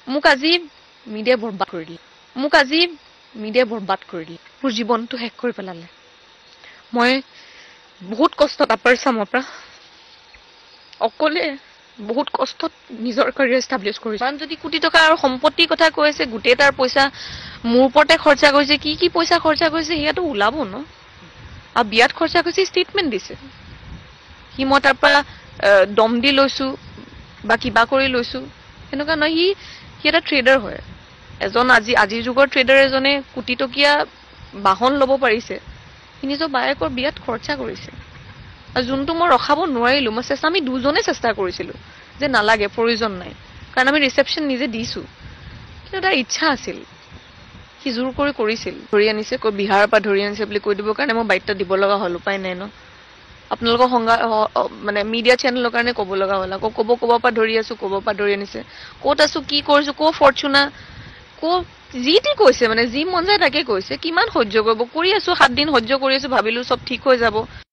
মোক আজি মিডিয়া বৰবাদ কৰি দিলে মোক আজি মিডিয়া বৰবাদ কৰি দিলে মোৰ জীৱনটো শেষ কৰি পেলালে মই বহুত কষ্টত আপাৰ চামৰ পৰা অকলে বহুত কষ্টত নিজৰ কেৰিয়াৰ এষ্টাব্লিছ কৰিছে কাৰণ যদি কোটি টকা আৰু সম্পত্তিৰ কথা কৈ আছে গোটেই তাৰ পইচা মোৰ ওপৰতে খৰচা কৰিছে কি পইচা খৰচা কৰিছে সেয়াটো ওলাব ন আৰু বিয়াত খৰচা কৰিছে ষ্টেটমেণ্ট দিছে সি মই তাৰ পৰা দম দি লৈছো বা কিবা কৰি লৈছো এনেকুৱা নহয় সি এটা ট্ৰেডাৰ হয় এজন আজিৰ যুগৰ ট্ৰেডাৰ এজনে কোটি টকীয়া বাহন ল'ব পাৰিছে সি নিজৰ বায়েকৰ বিয়াত খৰচা কৰিছে আৰু যোনটো মই ৰখাব নোৱাৰিলো মই আমি দুজনে চেষ্টা কৰিছিলো যে নালাগে প্ৰয়োজন নাই কাৰণ আমি ৰিসেপশন নিজে দিছো কিন্তু তাৰ ইচ্ছা আছিল সি জোৰ কৰি কৰিছিল ধৰি আনিছে কৈ বিহাৰৰ পৰা ধৰি আনিছে বুলি কৈ দিব কাৰণে মই বাইটটা দিব লগা হল উপায় নাই ন আপোনালোকৰ মানে মিডিয়া চেনেলৰ কাৰণে ক'ব লগা হ'ল আকৌ ক'ব পৰা ধৰি আছো ক'ব পৰা ধৰি আনিছে ক'ত আছো কি কৰিছো কো ফৰচুনা কো জিটি কৈছে মানে যি মন যায় তাকে কৈছে কিমান সহ্য কৰিব কৰি আছো 7 দিন সহ্য কৰি আছো ভাবিলো সব ঠিক হৈ যাব